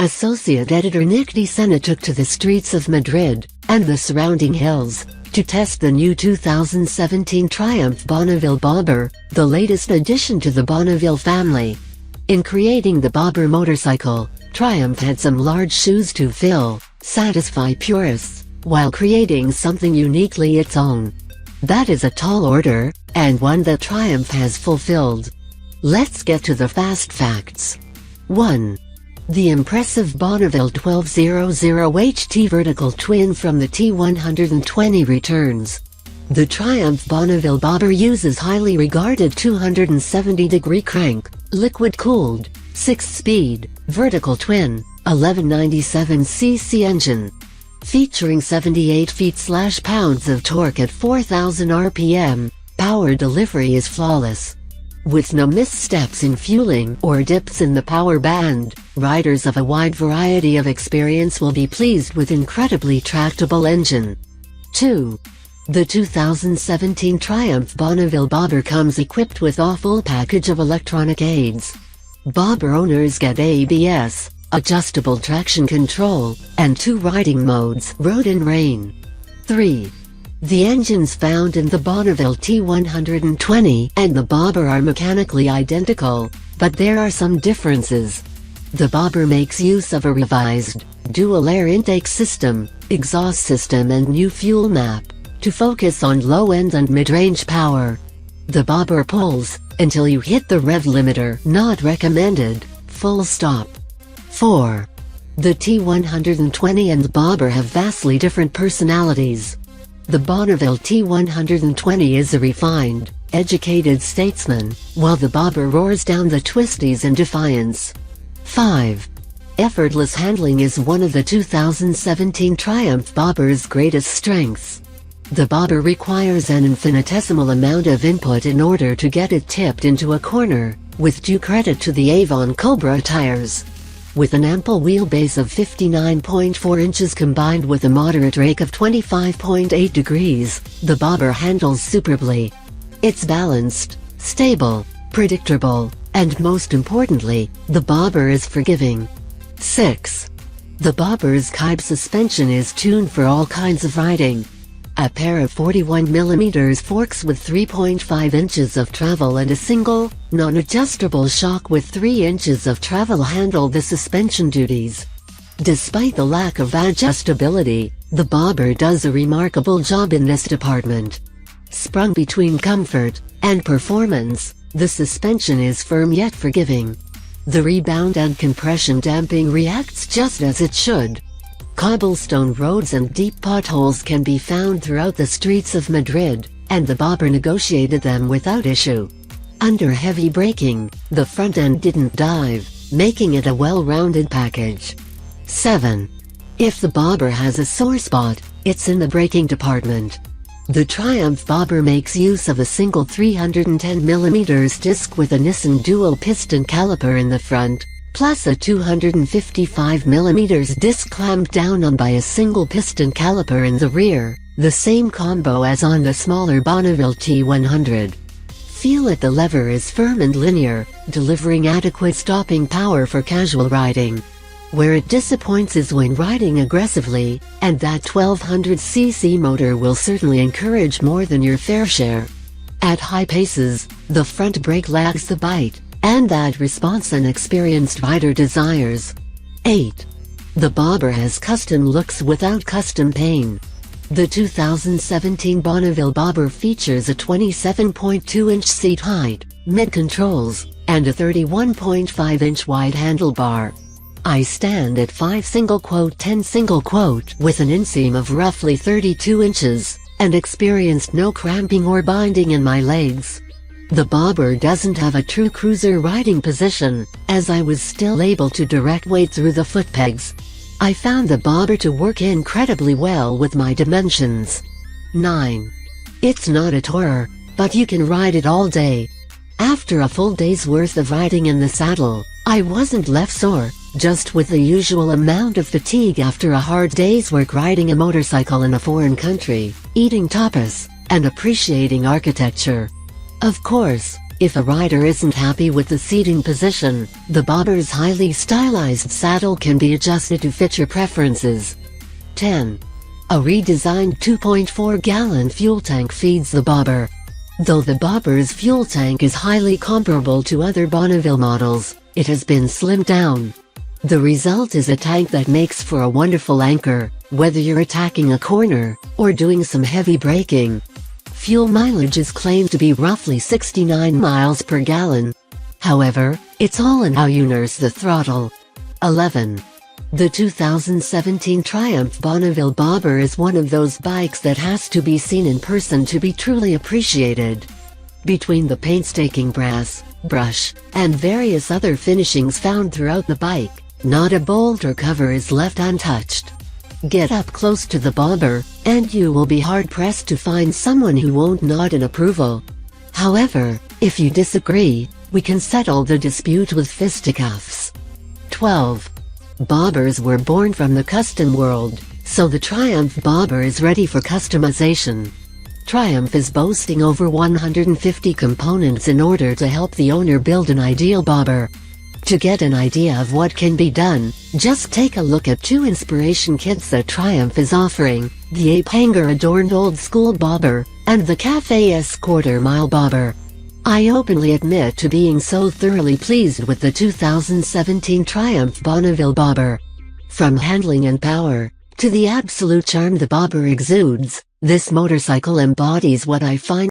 Associate editor Nick DeSena took to the streets of Madrid and the surrounding hills to test the new 2017 Triumph Bonneville Bobber, the latest addition to the Bonneville family. In creating the Bobber motorcycle, Triumph had some large shoes to fill, satisfy purists, while creating something uniquely its own. That is a tall order, and one that Triumph has fulfilled. Let's get to the fast facts. 1. The impressive Bonneville 1200 HT vertical twin from the T120 returns. The Triumph Bonneville Bobber uses highly regarded 270-degree crank, liquid-cooled, 6-speed, vertical twin, 1197cc engine. Featuring 78 feet/pounds of torque at 4,000 RPM, power delivery is flawless. With no missteps in fueling or dips in the power band, riders of a wide variety of experience will be pleased with incredibly tractable engine. 2. The 2017 Triumph Bonneville Bobber comes equipped with a full package of electronic aids. Bobber owners get ABS, adjustable traction control, and 2 riding modes, road and rain. 3. The engines found in the Bonneville T120 and the Bobber are mechanically identical, but there are some differences. The Bobber makes use of a revised, dual air intake system, exhaust system and new fuel map, to focus on low-end and mid-range power. The Bobber pulls, until you hit the rev limiter, not recommended, full stop. 4. The T120 and Bobber have vastly different personalities. The Bonneville T120 is a refined, educated statesman, while the Bobber roars down the twisties in defiance. 5. Effortless handling is one of the 2017 Triumph Bobber's greatest strengths. The Bobber requires an infinitesimal amount of input in order to get it tipped into a corner, with due credit to the Avon Cobra tires. With an ample wheelbase of 59.4 inches combined with a moderate rake of 25.8 degrees, the Bobber handles superbly. It's balanced, stable, predictable, and most importantly, the Bobber is forgiving. 6. The Bobber's Kibe suspension is tuned for all kinds of riding. A pair of 41mm forks with 3.5 inches of travel and a single, non-adjustable shock with 3 inches of travel handle the suspension duties. Despite the lack of adjustability, the Bobber does a remarkable job in this department. Sprung between comfort and performance, the suspension is firm yet forgiving. The rebound and compression damping reacts just as it should. Cobblestone roads and deep potholes can be found throughout the streets of Madrid, and the Bobber negotiated them without issue. Under heavy braking, the front end didn't dive, making it a well-rounded package. 7. If the Bobber has a sore spot, it's in the braking department. The Triumph Bobber makes use of a single 310mm disc with a Nissan dual-piston caliper in the front, plus a 255mm disc clamped down on by a single piston caliper in the rear, the same combo as on the smaller Bonneville T100. Feel at the lever is firm and linear, delivering adequate stopping power for casual riding. Where it disappoints is when riding aggressively, and that 1200cc motor will certainly encourage more than your fair share. At high paces, the front brake lags the bite, and that response an experienced rider desires. 8. The Bobber has custom looks without custom pain. The 2017 Bonneville Bobber features a 27.2-inch seat height, mid-controls, and a 31.5-inch wide handlebar. I stand at 5 10 with an inseam of roughly 32 inches, and experienced no cramping or binding in my legs. The Bobber doesn't have a true cruiser riding position, as I was still able to direct weight through the foot pegs. I found the Bobber to work incredibly well with my dimensions. 9. It's not a tourer, but you can ride it all day. After a full day's worth of riding in the saddle, I wasn't left sore, just with the usual amount of fatigue after a hard day's work riding a motorcycle in a foreign country, eating tapas, and appreciating architecture. Of course, If a rider isn't happy with the seating position, the Bobber's highly stylized saddle can be adjusted to fit your preferences. 10. A redesigned 2.4-gallon fuel tank feeds the Bobber. Though the Bobber's fuel tank is highly comparable to other Bonneville models, it has been slimmed down. The result is a tank that makes for a wonderful anchor, whether you're attacking a corner, or doing some heavy braking. Fuel mileage is claimed to be roughly 69 miles per gallon. However, it's all in how you nurse the throttle. 11. The 2017 Triumph Bonneville Bobber is one of those bikes that has to be seen in person to be truly appreciated. Between the painstaking brass, brush, and various other finishings found throughout the bike, not a bolt or cover is left untouched. Get up close to the Bobber, and you will be hard-pressed to find someone who won't nod in approval. However, if you disagree, we can settle the dispute with fisticuffs. 12. Bobbers were born from the custom world, so the Triumph Bobber is ready for customization. Triumph is boasting over 150 components in order to help the owner build an ideal Bobber. To get an idea of what can be done, just take a look at two inspiration kits that Triumph is offering, the Ape Hanger-adorned old-school Bobber, and the Cafe S quarter-mile Bobber. I openly admit to being so thoroughly pleased with the 2017 Triumph Bonneville Bobber. From handling and power, to the absolute charm the Bobber exudes, this motorcycle embodies what I find